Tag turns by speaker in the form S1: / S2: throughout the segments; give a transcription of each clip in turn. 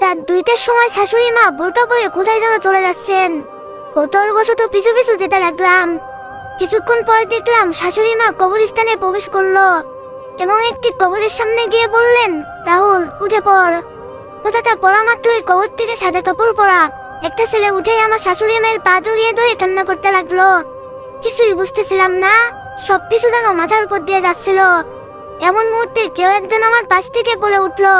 S1: রাত 2টার সময় শাশুড়ি মা বোরকা পরে কোথায় যেন চলে যাচ্ছেন। কৌতূহলবশত পিছু পিছু যেতে লাগলাম। কিছুক্ষণ পর দেখলাম শাশুড়ি মা কবরস্থানে প্রবেশ করলো এবং একটি কবরের সামনে গিয়ে বললেন, রাহুল উঠে পড়। কথাটা পড়া মাত্রই কবর থেকে সাদা কাপড় পরা একটা ছেলে উঠে আমার শাশুড়ি মায়ের পা জড়িয়ে ধরে কান্না করতে লাগলো। কিছুই বুঝতেছিলাম না, সবকিছু যেন মাথার উপর দিয়ে যাচ্ছিল। এমন মুহূর্তে কেউ একজন আমার পাশ থেকে বলে উঠলো,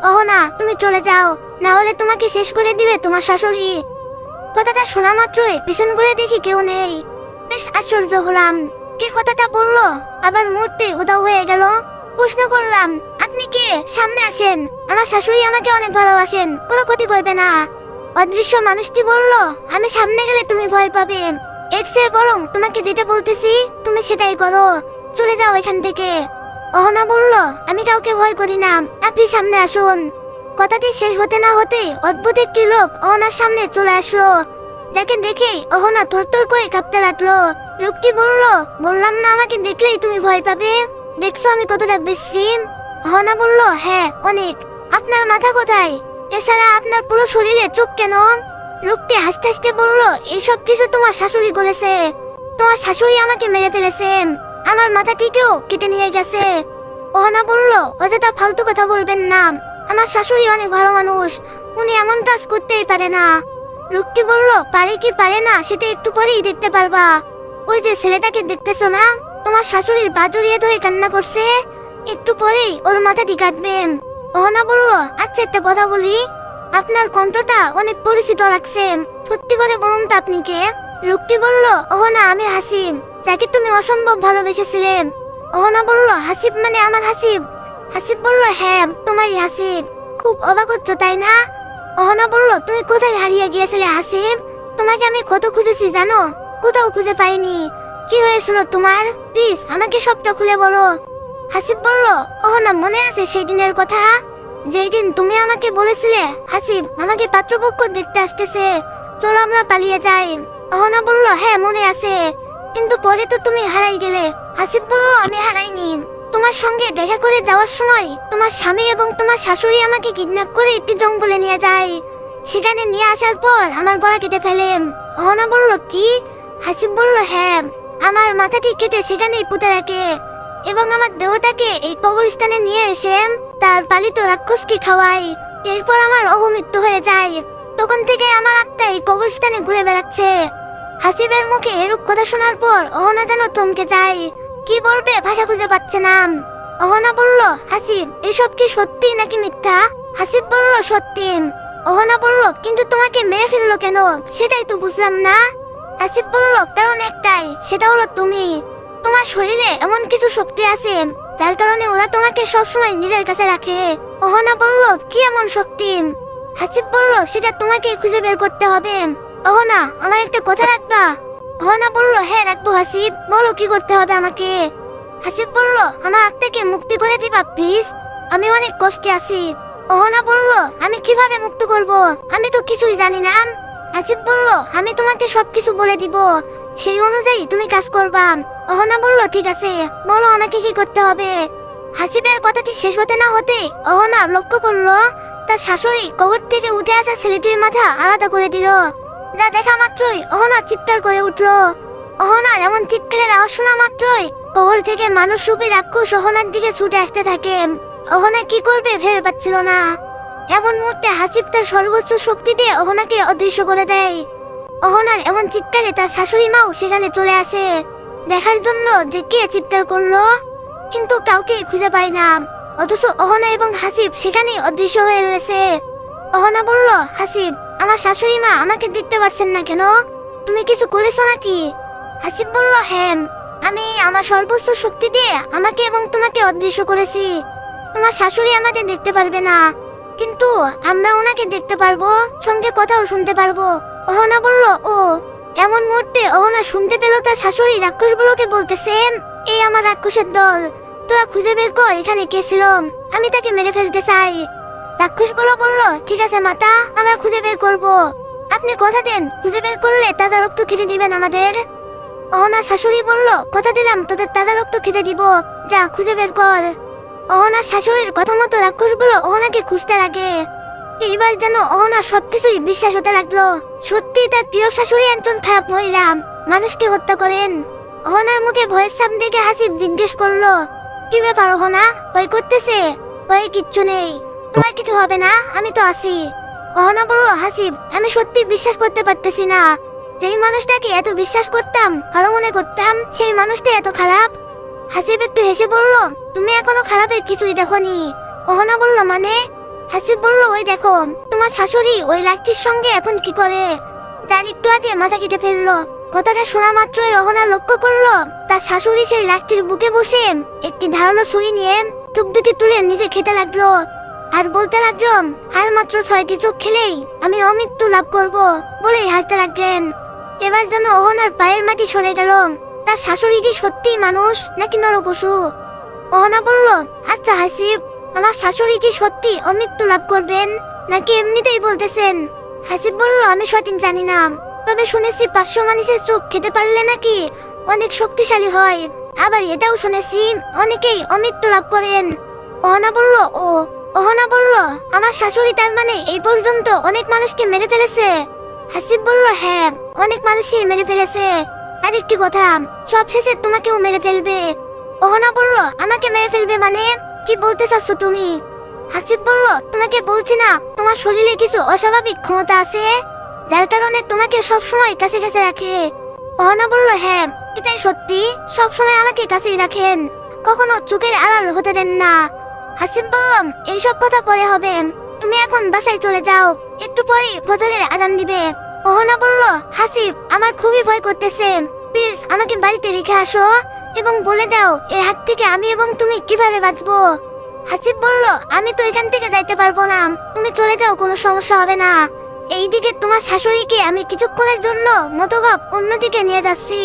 S1: অহনা তুমি চলে যাও, না হলে তোমাকে শেষ করে দিবে তোমার শাশুড়ি। কথাটা শোনা মাত্রই পিছন ঘুরে দেখি কেউ নেই। বেশ আশ্চর্য হলাম, কে কথাটা বললো আবার মুহূর্তে উধাও হয়ে গেল। প্রশ্ন করলাম, আপনি কে? সামনে আসেন, আমার শাশুড়ি আমাকে অনেক ভালোবাসেন, কোনো ক্ষতি করবে না। অদৃশ্য মানুষটি বলল, আমি সামনে গেলে তুমি ভয় পাবে, এর চেয়ে বরং তোমাকে যেটা বলতেছি তুমি সেটাই করো, চলে যাও এখান থেকে। অহনা বলল, আমি কাউকে ভয় করি না, আপনি সামনে আসুন। কথাটি শেষ হতে না হতেই অদ্ভুত একটি লোক অহনার সামনে চলে আসলো, যাকে দেখেই অহনা থরথর করে কাঁপতে লাগলো। লোকটি বলল, বললাম না আমাকে দেখলেই তুমি ভয় পাবে, দেখছো আমি কতটা বিশ্রী? অহনা বলল, হ্যাঁ অনেক। আপনার মাথা কোথায়? এছাড়া আপনার পুরো শরীরে চোখ কেন? লোকটি হাসতে হাসতে বলল, এইসব কিছু তোমার শাশুড়ি করেছে, তোমার শাশুড়ি আমাকে মেরে ফেলেছে, আমার মাথাটিকেও কেটে নিয়ে গেছে। অহনা বলল, অযথা ফালতু কথা বলবেন না, আমার শাশুড়ি অনেক ভালো মানুষ, উনি এমন কাজ করতেই পারে না। লোকটি বলল, পারে কি পারে না সেটা একটু পরেই দেখতে পারবা। ওই যে ছেলেটাকে দেখতেছো না, তোমার শাশুড়ির পা জড়িয়ে ধরে কান্না করছে, একটু পরেই ওর মাথাটি কাটবেন। অহনা বলল, আচ্ছা একটা কথা বলি, আপনার কণ্ঠটা অনেক পরিচিত লাগছে, সত্যি করে বলুন তো আপনি কে? লোকটি বলল, অহনা আমি হাসিব, যাকে তুমি অসম্ভব ভালোবেসেছিলে। অহনা বলল, হাসিব মানে আমার হাসিব? হাসিব বলল, হ্যাঁ তোমারই হাসিব। খুব অবাক হচ্ছ তাই না? অহনা বলল, তুমি কোথায় হারিয়ে গিয়েছিলে হাসিব? তোমাকে আমি কত খুঁজেছি জানো, কোথাও খুঁজে পাইনি। কি হয়েছিল তোমার? প্লিজ আমাকে সবটা খুলে বলো। হাসিব বলল, অহনা মনে আছে সেই দিনের কথা, যেই দিন তুমি আমাকে বলেছিলে হাসিব আমাকে পাত্রপক্ষ দেখতে আসতেছে, চলো আমরা পালিয়ে যাই। অহনা বলল, হ্যাঁ মনে আছে, কিন্তু পরে তো তুমি হারাই গেলে। হাসিব বলল, আমি হারাইনি, তোমার সঙ্গে দেখা করে যাওয়ার সময় তোমার স্বামী এবং তোমার শাশুড়ি আমাকে কিডন্যাপ করে একটি জঙ্গলে নিয়ে যায়, সেখানে নিয়ে আসার পর আমার গলা কেটে ফেলে। অহনা বলল, কি? হাসিব বলল, হ্যাঁ, আমার মাথাটি কেটে সেখানেই পুঁতে রাখে এবং আমার দেহটাকে এই কবরস্থানে নিয়ে এসে তার পালিত রাক্ষসকে খাওয়াই, এরপর আমার অপমৃত্যু হয়ে যায়। তখন থেকে আমার আত্মা এই কবরস্থানে ঘুরে বেড়াচ্ছে। হাসিবের মুখে এরূপ কথা শোনার পর অহনা যেন থমকে যায়, কি বলবে ভাষা খুঁজে পাচ্ছে না। অহনা বলল, হাসিব এসব কি সত্যি নাকি মিথ্যা? হাসিব বলল, সত্যি। অহনা বলল, কিন্তু তোমাকে মেরে ফেললো কেন, সেটাই তো বুঝলাম না। হাসিব বলল, কারণ একটাই, সেটা হলো তুমি, তোমার শরীরে এমন কিছু শক্তি আছে যার কারণে ওরা তোমাকে সবসময় নিজের কাছে রাখে। অহনা বলল, কি এমন শক্তি? হাসিব বলল, সেটা তোমাকে খুঁজে বের করতে হবে। অহনা আমার একটা কথা রাখবা? অহনা বলল, হ্যাঁ রাখবো হাসিব, বলো কি করতে হবে আমাকে? হাসিব বলল, আমার আত্মাকে মুক্তি করে দিবা প্লিজ, আমি অনেক কষ্টে আছি। অহনা বলল, আমি কিভাবে মুক্ত করব, আমি তো কিছুই জানি না। হাসিব বলল, আমি তোমাকে সবকিছু বলে দিব, সেই অনুযায়ী তুমি কাজ করবা। অহনা বলল, ঠিক আছে, বলো আমাকে কি করতে হবে। হাসিবের কথাটি শেষ হতে না হতে অহনা লক্ষ্য করলো তার শাশুড়ি কবর থেকে উঠে আসা ছেলেটির মাথা আলাদা করে দিল, যা দেখা মাত্রই অহনা চিৎকার করে উঠলো। অহনার এমন চিৎকারের আওয়াজ শোনা মাত্রই কবর থেকে মানুষ রূপী রাক্ষস অহনার দিকে ছুটে আসতে থাকে। অহনা কি করবে ভেবে পাচ্ছিল না। এমন মুহূর্তে হাসিব তার সর্বোচ্চ শক্তি দিয়ে অহনাকে অদৃশ্য করে দেয়। অহনার এমন চিৎকারে তার শাশুড়ি মাও সেখানে চলে আসে দেখার জন্য যে কে চিৎকার করলো, কিন্তু কাউকে খুঁজে পায় না। অথচ অহনা এবং হাসিব সেখানেই অদৃশ্য হয়ে রয়েছে। অহনা বলল, হাসিব আমার শাশুড়ি মা আমাকে দেখতে পাচ্ছেন না কেন, তুমি কিছু করেছো নাকি? হাসিব বলল, হ্যাঁ, আমি আমার সর্বোচ্চ শক্তি দিয়ে আমাকে এবং তোমাকে অদৃশ্য করেছি। তোমার শাশুড়ি আমাদের দেখতে পারবে না, কিন্তু আমরা ওনাকে দেখতে পারবো, সঙ্গে কথাও শুনতে পারবো। অহনা বলল, ও। এমন মুহূর্তে অহনা শুনতে পেল তার শাশুড়ি রাক্ষসগুলোকে বলতেছে, এই আমার রাক্ষসের দল, তোরা খুঁজে বের কর এখানে কে ছিল, আমি তাকে মেরে ফেলতে চাই। রাক্ষসগুলো বলল, ঠিক আছে মাতা, আমরা খুঁজে বের করব, আপনি কথা দেন খুঁজে বের করলে তাজা রক্ত খেতে দিবেন আমাদের। অহনার শাশুড়ি বলল, কথা দিলাম তোদের তাজা রক্ত খেতে দিব, যা খুঁজে বের কর। অহনার শাশুড়ির কথা মতো রাক্ষসগুলো অহনাকে খুঁজতে লাগে এইবার যেন অহনা সবকিছুই বিশ্বাস হতে লাগলো। সত্যি তার প্রিয় শাশুড়ি একজন খারাপ মহিলা, মানুষকে হত্যা করেন। অহনার মুখে ভয়ের সামনে দেখে হাসিব জিজ্ঞেস করলো, কি ব্যাপার অহনা, ভয় করতেছে? ভয়ে কিচ্ছু নেই, তোমার কিছু হবে না, আমি তো আছি। অহনা বলল, হাসিব আমি সত্যি বিশ্বাস করতে পারতেছি না, যেই মানুষটাকে এত বিশ্বাস করতাম, ভালো মনে করতাম, সেই মানুষটা এত খারাপ। হাসিব একটু হেসে বলল, তুমি এখনো খারাপের কিছুই দেখোনি। অহনা বলল, মানে? হাসিব বলল, ওই দেখো তোমার শাশুড়ি ওই লাঠির সঙ্গে এখন কি করে, তার একটু আগে মাথা কেটে ফেললো। কথাটা শোনা মাত্রই অহনা লক্ষ্য করলো তার শাশুড়ি সেই লাঠির বুকে বসে একটি ধারালো ছুরি নিয়ে চোখ দুটি তুলে নিজে খেতে লাগলো আর বলতে লাগলো, আর মাত্র 6টি চোখ খেলেই আমি অমৃত্যু লাভ করব বলেই হাসতে লাগলেন। এবার যেন অহনার পায়ের মাটি সরে গেল। তার শাশুড়ি কি সত্যিই মানুষ নাকি নরপশু? অহনা বলল, আচ্ছা হাসিব, আমার শাশুড়ি কি সত্যি অমৃত্যু লাভ করবেন নাকি এমনিতেই বলতেছেন? হাসিব বলল, আমি সঠিক জানি না, তবে শুনেছি 500 মানুষের চোখ খেতে পারলে নাকি অনেক শক্তিশালী হয়, আবার এটাও শুনেছি অনেকেই অমৃত্যু লাভ করেন। অহনা বলল, ও। অহনা বলল, আমার শাশুড়ি তার মানে এই পর্যন্ত অনেক মানুষকে মেরে ফেলেছে? হাসিব বলল, হ্যাঁ, অনেক মানুষই মেরে ফেলেছে, আর একটি কথা, সবশেষে তোমাকেও মেরে ফেলবে। অহনা বলল, আমাকে মেরে ফেলবে মানে কি বলতে চাচ্ছ তুমি? হাসিব বলল, তোমাকে বলছি না তোমার শরীরে কিছু অস্বাভাবিক ক্ষমতা আছে, যার কারণে তোমাকে সবসময় কাছে কাছে রাখে। অহনা বলল, হ্যাঁ এটাই সত্যি, সবসময় আমাকে কাছেই রাখেন, কখনো চোখের আড়াল হতে দেন না। হাসিব বলল, এইসব কথা পরে হবে, তুমি এখন বাসায় চলে যাও, একটু পরে ফজরের আজান দিবে। অহনা বলল, হাসিব আমার খুবই ভয় করতেছে, প্লিজ আমাকে বাড়িতে রেখে আসো এবং বলে দাও এর হাত থেকে আমি এবং তুমি কিভাবে বাঁচবো। হাসিব বলল, আমি তো এখান থেকে যাইতে পারবো না, তুমি চলে যাও, কোনো সমস্যা হবে না। এইদিকে তোমার শাশুড়িকে আমি কিছুক্ষণের জন্য মতভাব অন্যদিকে নিয়ে যাচ্ছি।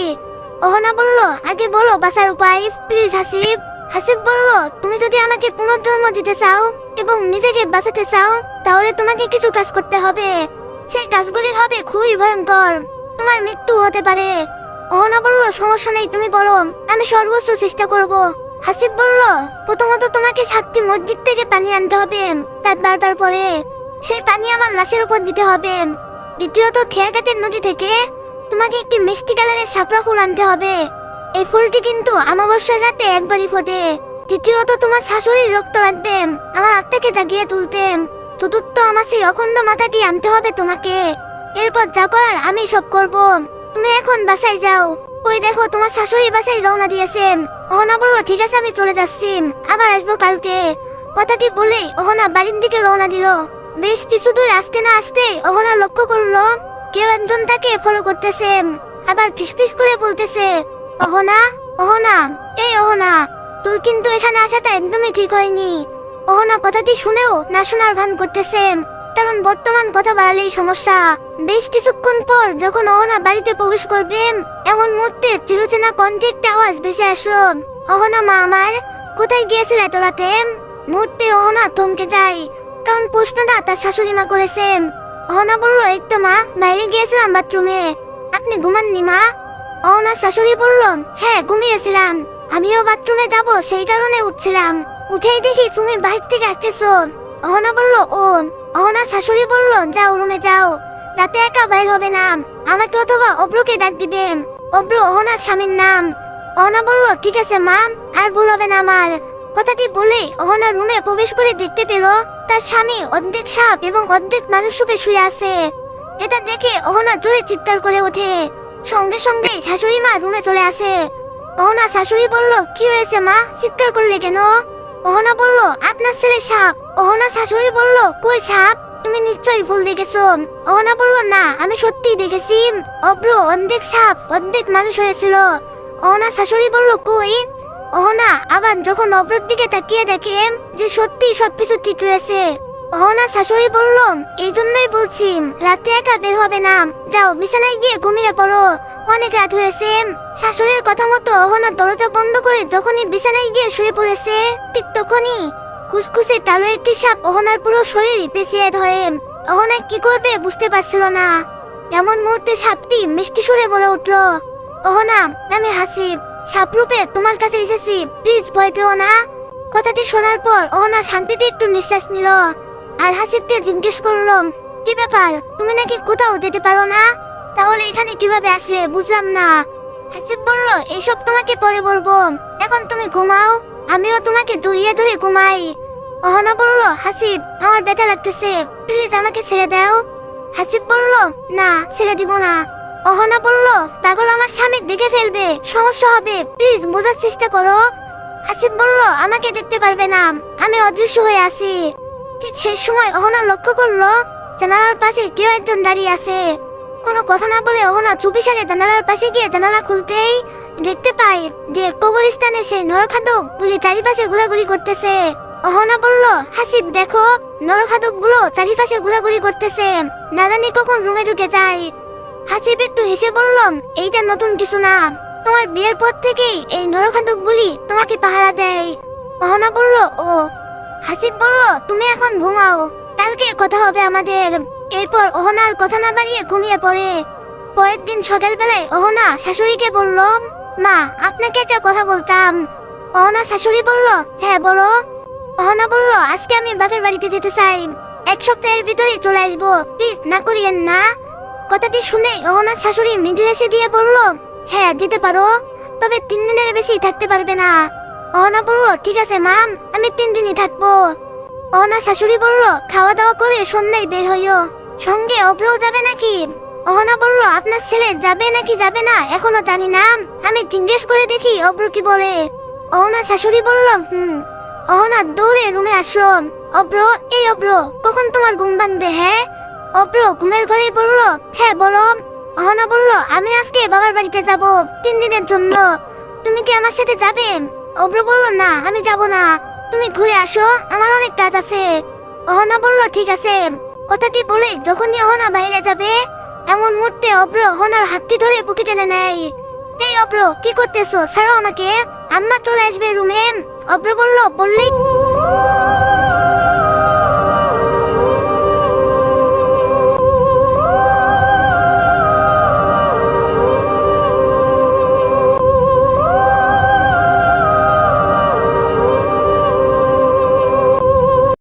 S1: অহনা বলল, আগে বলো বাঁচার উপায় প্লিজ হাসিব। হাসিব বলল, তুমি যদি আমাকে পুনর্জন্ম দিতে চাও এবং নিজেকে বাঁচাতে চাও, তাহলে তোমাকে কিছু কাজ করতে হবে, সেই কাজগুলি হবে খুবই ভয়ঙ্কর, তোমার মৃত্যু হতে পারে। অহনা বলল, সমস্যা নেই, তুমি বলো, আমি সর্বোচ্চ চেষ্টা করব। হাসিব বলল, প্রথমত তোমাকে 7টি মসজিদ থেকে পানি আনতে হবে, রাত 12টার পরে সেই পানি আমার লাশের উপর দিতে হবে। দ্বিতীয়ত খেয়াঘাটের নদী থেকে তোমাকে একটি মিষ্টি কালারের শাপলা ফুল আনতে হবে, এই ফুলটি কিন্তু অমাবস্যার রাতে একবারই ফোটে। তৃতীয়ত তোমার শাশুড়ির রক্ত লাগবে আমার আত্মাকে জাগিয়ে তুলতে। চতুর্থ আমার সেই অখণ্ড মাথাটি আনতে হবে তোমাকে। এরপর যা করার আমি সব করব, তুমি এখন বাসায় যাও। ওই দেখো তোমার শাশুড়ি বাসায় রওনা দিয়েছে। অহনা বলল, ঠিক আছে আমি চলে যাচ্ছি, আবার আসবো কালকে। কথাটি বলে অহনা বাড়ির দিকে রওনা দিল। বেশ কিছু দূর আসতে না আসতে অহনা লক্ষ্য করলো কেউ একজন তাকে ফলো করতেছে, আবার ফিসফিস করে বলতেছে, অহনা, অহনা, এই অহনা, তোর কিন্তু এখানে আসাটা একদমই ঠিক হয়নি। অহনা কথাটি শুনেও না শোনার ভান করতেছে, কারণ বর্তমান কথা বাড়ালেই সমস্যা। বেশ কিছুক্ষণ পর যখন অহনা বাড়িতে প্রবেশ করবে, এমন মুহূর্তে চিরচেনা কণ্ঠে একটা আওয়াজ ভেসে আসলো, অহনা মা আমার, কোথায় গিয়েছিল এত রাতে? মুহূর্তে অহনা থমকে যায়, কারণ প্রশ্নটা তার শাশুড়ি মা করেছে। অহনা বলল, এই তো মা, বাইরে গিয়েছিলাম বাথরুমে। আপনি ঘুমাননি মা? অহনার শাশুড়ি বলল, হ্যাঁ ঘুমিয়েছিলাম, আমিও বাথরুমে যাব সেই কারণে উঠছিলাম, উঠেই দেখি তুমি বাইরে থেকে আসতেছো। অহনা বলল, ও। অহনার শাশুড়ি বলল, যাও রুমে যাও, রাতে একা বাইর হবে না, আমাকে অথবা অব্রুকে ডাক দিবে, অব্রু অহনার স্বামীর নাম। অহনা বলল, ঠিক আছে মা, আর ভুল হবে না আমার। কথাটি বলে অহনা রুমে প্রবেশ করে দেখতে পেল তার স্বামী অর্ধেক সাপ এবং অর্ধেক মানুষ রূপে শুয়ে আছে। এটা দেখে অহনা জোরে চিৎকার করে ওঠে, সঙ্গে সঙ্গে শাশুড়ি মা রুমে চলে আসে। অহনা শাশুড়ি বলল, কি হয়েছে মা, চিৎকার করলে কেন? অহনা বলল, আপনার ছেলে সাপ। অহনা শাশুড়ি বলল, কই সাপ? তুমি নিশ্চয়ই ভুল দেখেছো। অহনা বলল, না আমি সত্যিই দেখেছি, অব্র অর্ধেক সাপ অর্ধেক মানুষ হয়েছিল। অহনা শাশুড়ি বলল, কই? অহনা আবার যখন অব্রর দিকে তাকিয়ে দেখে যে সত্যি সবকিছু ঠিক রয়েছে। অহনা শাশুড়ি বলল, এই জন্যই বলছি রাতে একা বের হবে না, যাও বিছানায় গিয়ে ঘুমিয়ে পড়ো, অনেক রাত হয়েছে। শাশুড়ির কথা মতো অহনা দরজা বন্ধ করে যখনই বিছানায় গিয়ে শুয়ে পড়েছে, ঠিক তখনই কুসকুসে কালো একটি সাপ অহনার পুরো শরীর পেঁচিয়ে ধরে। অহনা কি করবে বুঝতে পারছিল না। এমন মুহূর্তে সাপটি মিষ্টি সুরে বলে উঠল, অহনা আমি হাসিব, সাপ রূপে তোমার কাছে এসেছি, প্লিজ ভয় পেও না। কথাটি শোনার পর অহনা শান্তিতে একটু নিঃশ্বাস নিল। আর হাসিবকে জিজ্ঞেস করলাম, কি ব্যাপার, তুমি নাকি কোথাও যেতে পারো না? তাহলে এখানে কিভাবে আসলে বুঝলাম না। হাসিব বলল, এইসব তোমাকে পরে বলবো, এখন তুমি ঘুমাও, আমিও তোমাকে জড়িয়ে ধরে ঘুমাই। অহনা বলল, হাসিব আমার ব্যথা লাগতেছে, প্লিজ আমাকে ছেড়ে দাও। হাসিব বলল, না ছেড়ে দিব না। অহনা বলল, পাগল আমার স্বামী দেখে ফেলবে, সমস্যা হবে, প্লিজ বোঝার চেষ্টা করো। হাসিব বলল, আমাকে দেখতে পারবে না, আমি অদৃশ্য হয়ে আছি। ঠিক সেই সময় অহনা লক্ষ্য করলো জানালার পাশে কেউ একজন দাঁড়িয়ে আছে। কোনো কথা না বলে অহনা চুপিসারে জানালার পাশে গিয়ে জানালা খুলতেই দেখতে পাই যে কবরস্থানে সেই নরখাদক গুলি চারিপাশে ঘোরাঘুরি করতেছে। অহনা বলল, হাসিব দেখো, নরখাদক গুলো চারিপাশে ঘোরাঘুরি করতেছে, না জানি কখন রুমে ঢুকে যায়। হাসিব একটু হেসে বলল, এইটা নতুন কিছু না, তোমার বিয়ের পর থেকেই এই নরখাদক গুলি তোমাকে পাহারা দেয়। অহনা বলল, ও। হাসিব বলল, তুমি এখন ঘুমাও, কালকে কথা হবে আমাদের। এরপর অহনার কথা না বাড়িয়ে ঘুমিয়ে পড়ে। পরের দিন সকালবেলায় অহনা শাশুড়িকে বলল, মা আপনাকে একটা কথা বলতাম। অহনা শাশুড়ি বলল, হ্যাঁ বলো। অহনা বলল, আজকে আমি বাপের বাড়িতে যেতে চাই, 1 সপ্তাহের ভিতরে চলে আসবো, প্লিজ না করিয়েন না। কথাটি শুনে অহনার শাশুড়ি মৃদু হেসে দিয়ে বলল, হ্যাঁ যেতে পারো, তবে 3 দিনের বেশি থাকতে পারবে না। অহনা বলল, ঠিক আছে মা, আমি 3 দিনই থাকবো। অহনা শাশুড়ি বলল, খাওয়া দাওয়া করে সন্ধ্যায় বের হইও, সঙ্গে অগ্রহ যাবে নাকি? অহনা বলল, আপনার ছেলে যাবে নাকি যাবে না এখনো জানি না, আমি জিজ্ঞেস করে দেখি অব্র কি বলে। অহনা শাশুড়ি বলল, অহনা দৌড়ে রুমে আসলো। অব্র, এই অব্র, কখন তোমার ঘুম ভাঙবে? হ্যাঁ। অব্র ঘুমের ঘরেই বলল, হ্যাঁ বলো। অহনা বলল, আমি আজকে বাবার বাড়িতে যাব 3 দিনের জন্য, তুমি কি আমার সাথে যাবে? অব্র বলল, না আমি যাব না, তুমি ঘুরে আসো, আমার অনেক কাজ আছে। অহনা বলল, ঠিক আছে। কথাটি বলে যখনই অহনা বাইরে যাবে এমন মুহূর্তে অব্র অহনার হাতটি ধরে বুকে টেনে নেয়। এই অব্র, কি করতেছো, ছাড়ো আমাকে, আম্মা চলে আসবে রুমে। অব্র বলল, বললেই